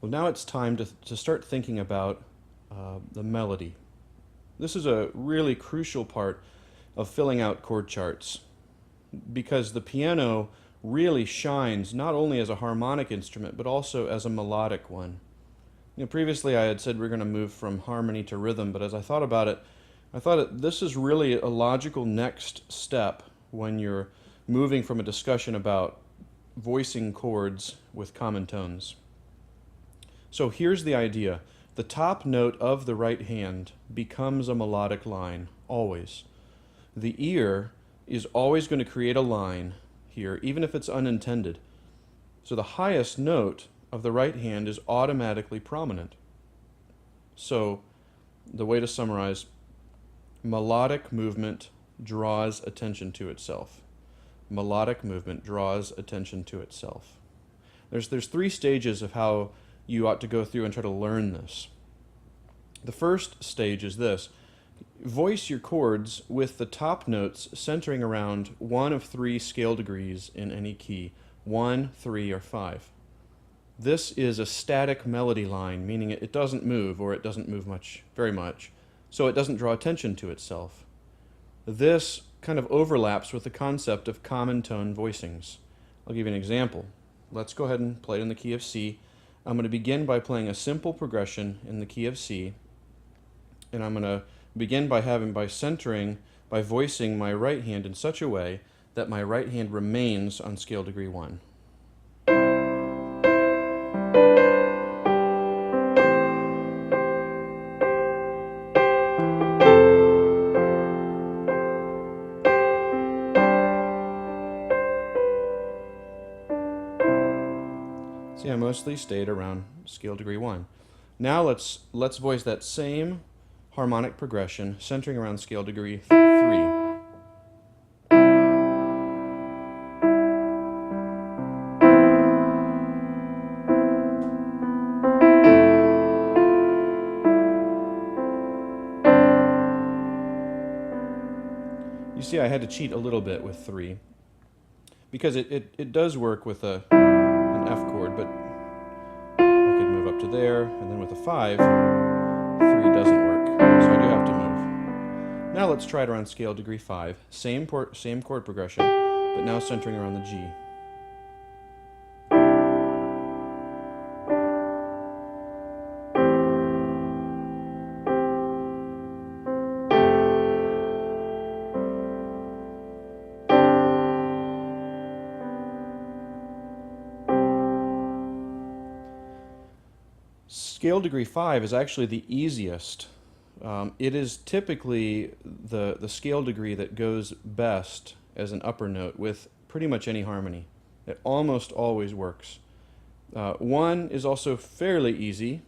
Well, now it's time to start thinking about the melody. This is a really crucial part of filling out chord charts because the piano really shines not only as a harmonic instrument but also as a melodic one. Previously I had said we're going to move from harmony to rhythm, but as I thought about it, I thought this is really a logical next step when you're moving from a discussion about voicing chords with common tones. So here's the idea. The top note of the right hand becomes a melodic line, always. The ear is always going to create a line here, even if it's unintended. So the highest note of the right hand is automatically prominent. So the way to summarize, melodic movement draws attention to itself. Melodic movement draws attention to itself. There's three stages of how you ought to go through and try to learn this. The first stage is this. Voice your chords with the top notes centering around one of three scale degrees in any key, 1, 3, or 5. This is a static melody line, meaning it doesn't move, or it doesn't move very much, so it doesn't draw attention to itself. This kind of overlaps with the concept of common tone voicings. I'll give you an example. Let's go ahead and play it in the key of C. I'm going to begin by playing a simple progression in the key of C, and I'm going to begin by voicing my right hand in such a way that my right hand remains on scale degree 1. See, I mostly stayed around scale degree 1. Now let's voice that same harmonic progression centering around scale degree 3. You see, I had to cheat a little bit with 3 because it does work with an F chord, but I could move up to there, and then with a 5, 3 doesn't work, so I do have to move. Now let's try it around scale degree 5. Same chord progression, but now centering around the G. Scale degree 5 is actually the easiest. It is typically the scale degree that goes best as an upper note with pretty much any harmony. It almost always works. 1 is also fairly easy,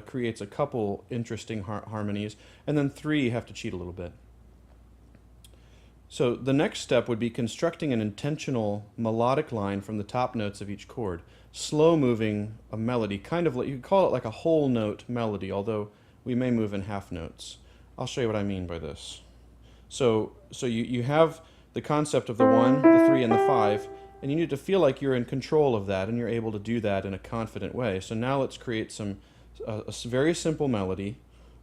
creates a couple interesting harmonies, and then 3 you have to cheat a little bit. So the next step would be constructing an intentional melodic line from the top notes of each chord, slow moving a melody, kind of like, you could call it like a whole note melody, although we may move in half notes. I'll show you what I mean by this. So you have the concept of the 1, the 3, and the 5, and you need to feel like you're in control of that and you're able to do that in a confident way. So now let's create a very simple melody,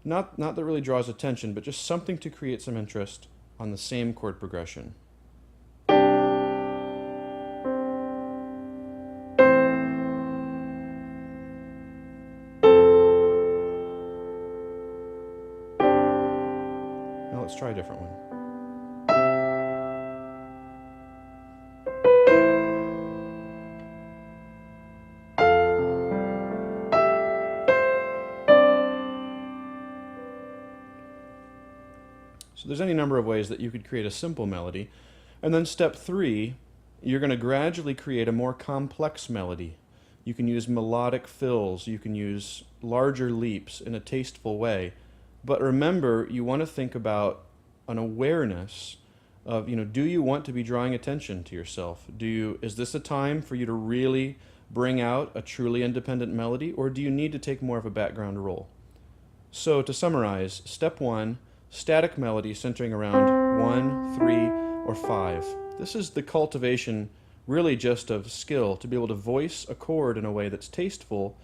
not that really draws attention, but just something to create some interest on the same chord progression. Now let's try a different one. So there's any number of ways that you could create a simple melody. And then step 3, you're going to gradually create a more complex melody. You can use melodic fills, you can use larger leaps in a tasteful way. But remember, you want to think about an awareness of, do you want to be drawing attention to yourself? Is this a time for you to really bring out a truly independent melody, or do you need to take more of a background role? So to summarize, step 1, static melody centering around 1, 3, or 5. This is the cultivation really just of skill, to be able to voice a chord in a way that's tasteful,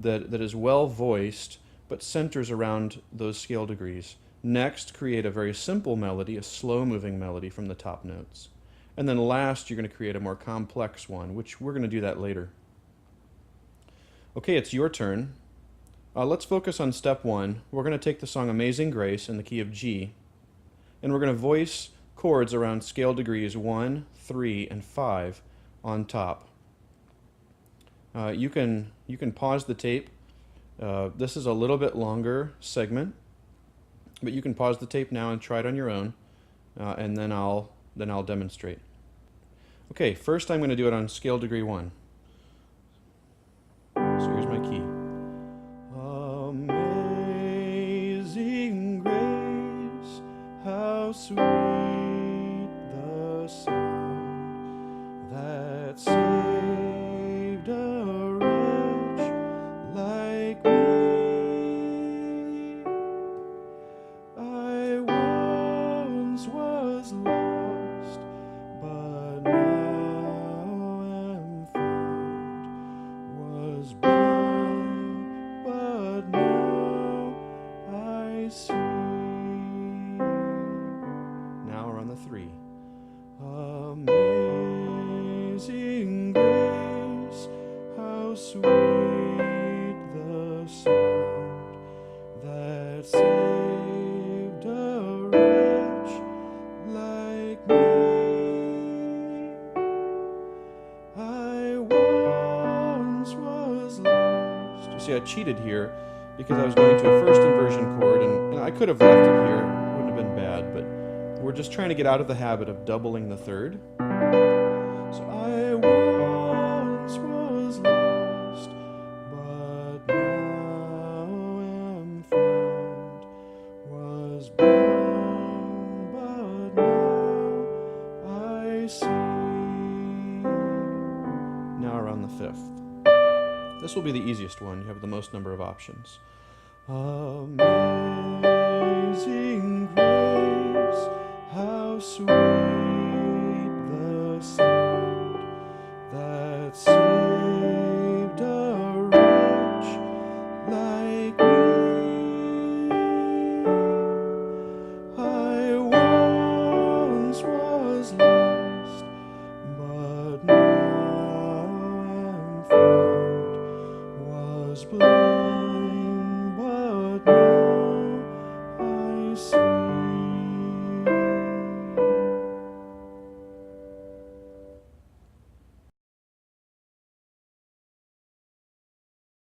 that is well voiced but centers around those scale degrees. Next, create a very simple melody, a slow-moving melody from the top notes. And then last, you're going to create a more complex one, which we're going to do that later. Okay, it's your turn. Let's focus on step one. We're going to take the song Amazing Grace in the key of G, and we're going to voice chords around scale degrees 1, 3, and 5 on top. You can pause the tape. This is a little bit longer segment, but you can pause the tape now and try it on your own, and then I'll demonstrate. Okay, first I'm going to do it on scale degree 1. So here's my key. Amazing grace, how sweet the sound that saved a wretch like me. I once was lost, but now am found, was blind, but now I see. Now we're on the 3. Amazing grace, how sweet the sound that saved a wretch like me. I once was lost. You see, I cheated here because I was going to a first inversion chord, and I could have left it here. It wouldn't have been bad, but we're just trying to get out of the habit of doubling the third. So I once was lost, but now am found, was blind, but now I see. Now around the 5th. This will be the easiest one. You have the most number of options. Amazing grace, how sweet